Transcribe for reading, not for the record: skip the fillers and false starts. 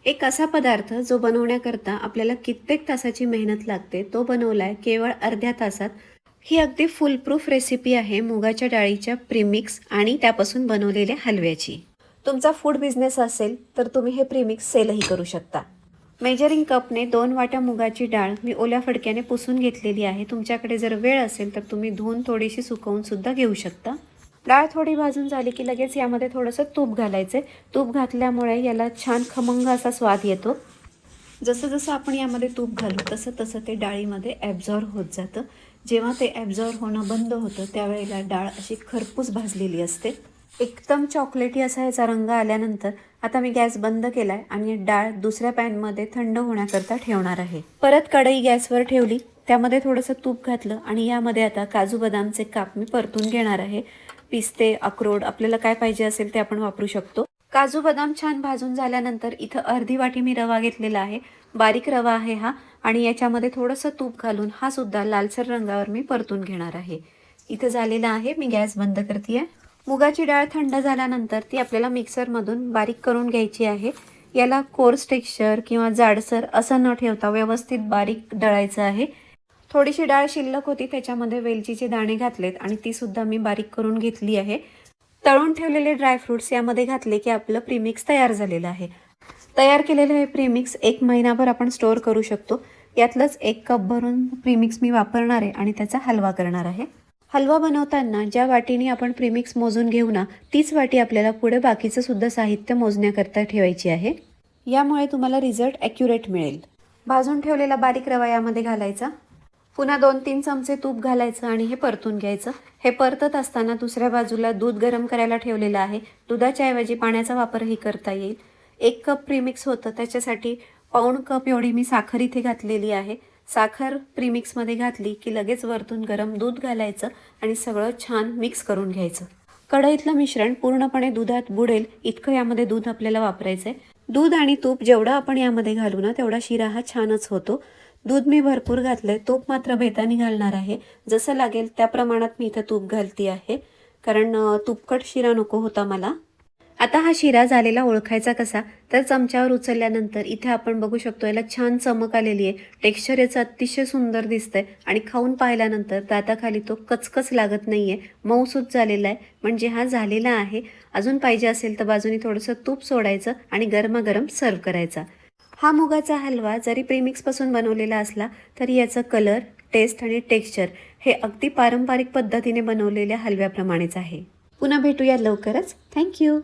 एक असा पदार्थ जो बनवण्याकरता आपल्याला कित्येक तासाची मेहनत लागते, तो बनवलाय केवळ अर्ध्या तासात. ही अगदी फुलप्रूफ रेसिपी आहे मुगाच्या डाळीच्या प्रीमिक्स आणि त्यापासून बनवलेल्या हलव्याची. तुमचा फूड बिझनेस असेल तर तुम्ही हे प्रीमिक्स सेलही करू शकता. मेजरिंग कपने 2 वाट्या मुगाची डाळ मी ओल्या फडक्याने पुसून घेतलेली आहे. तुमच्याकडे जर वेळ असेल तर तुम्ही धुवून थोडीशी सुकवून सुद्धा घेऊ शकता. डाळ थोडी भाजून झाली की लगेच यामध्ये थोडंसं तूप घालायचे. तूप घातल्यामुळे याला छान खमंग असा स्वाद येतो. जसं जसं आपण यामध्ये तूप घालू तसं तसं ते डाळीमध्ये ॲब्झॉर्ब होत जातं. जेव्हा ते ॲब्झॉर्ब होणं बंद होतं त्यावेळेला डाळ अशी खरपूस भाजलेली असते. एकदम चॉकलेटी असा याचा रंग आल्यानंतर आता मी गॅस बंद केला आहे आणि डाळ दुसऱ्या पॅनमध्ये थंड होण्याकरता ठेवणार आहे. परत कढई गॅसवर ठेवली, त्यामध्ये थोडंसं तूप घातलं आणि यामध्ये आता काजू बदामचे काप मी परतून घेणार आहे. पिस्ते, अक्रोड आपल्याला काय पाहिजे असेल ते आपण वापरू शकतो. काजू बदाम छान भाजून झाल्यानंतर इथं अर्धी वाटी मी रवा घेतलेला आहे. बारीक रवा आहे हा आणि याच्यामध्ये थोडंसं तूप घालून हा सुद्धा लालसर रंगावर मी परतून घेणार आहे. इथं झालेला आहे. मी गॅस बंद करते. मुगाची डाळ थंड झाल्यानंतर ती आपल्याला मिक्सरमधून बारीक करून घ्यायची आहे. याला कोर्स टेक्स्चर किंवा जाडसर असं न ठेवता व्यवस्थित बारीक दळायचं आहे. थोडीशी डाळ शिल्लक होती, त्याच्यामध्ये वेलचीचे दाणे घातलेत आणि ती सुद्धा मी बारीक करून घेतली आहे. तळून ठेवलेले ड्रायफ्रुट्स यामध्ये घातले की आपलं प्रीमिक्स तयार झालेलं आहे. तयार केलेलं हे प्रीमिक्स 1 महिनाभर आपण स्टोअर करू शकतो. यातलंच 1 कप भरून प्रीमिक्स मी वापरणार आहे आणि त्याचा हलवा करणार आहे. हलवा बनवताना ज्या वाटीने आपण प्रीमिक्स मोजून घेऊ ना, तीच वाटी आपल्याला पुढे बाकीचं सुद्धा साहित्य मोजण्याकरता ठेवायची आहे. यामुळे तुम्हाला रिझल्ट ॲक्युरेट मिळेल. भाजून ठेवलेला बारीक रवा यामध्ये घालायचा. पुन्हा 2-3 चमचे तूप घालायचं आणि हे परतून घ्यायचं. हे परतत असताना दुसऱ्या बाजूला दूध गरम करायला ठेवलेलं आहे. दुधाच्या ऐवजी पाण्याचा वापरही करता येईल. 1 कप प्रीमिक्स होतं, त्याच्यासाठी पाऊण कप एवढी मी साखर इथे घातलेली आहे. साखर प्रीमिक्समध्ये घातली की लगेच वरतून गरम दूध घालायचं आणि सगळं छान मिक्स करून घ्यायचं. कढईतलं मिश्रण पूर्णपणे दुधात बुडेल इतकं यामध्ये दूध आपल्याला वापरायचं आहे. दूध आणि तूप जेवढं आपण यामध्ये घालू ना तेवढा शिरा हा छानच होतो. दूध मी भरपूर घातलंय, तूप मात्र बेताने घालणार आहे. जसं लागेल त्या प्रमाणात मी इथं तूप घालते आहे, कारण तुपकट शिरा नको होता मला. आता हा शिरा झालेला ओळखायचा कसा, तर चमच्यावर उचलल्यानंतर इथे आपण बघू शकतो याला छान चमक आलेली आहे. टेक्स्चर याचं अतिशय सुंदर दिसतंय आणि खाऊन पाहिल्यानंतर दाताखाली तो कचकच लागत नाहीये, मऊसूत झालेला आहे. म्हणजे हा झालेला आहे. अजून पाहिजे असेल तर बाजूनी थोडंसं तूप सोडायचं आणि गरमागरम सर्व करायचा. हा मुगाचा हलवा जरी प्रीमिक्सपासून बनवलेला असला तरी याचं कलर, टेस्ट आणि टेक्स्चर हे अगदी पारंपरिक पद्धतीने बनवलेल्या हलव्याप्रमाणेच आहे. पुन्हा भेटूया लवकरच. थँक्यू.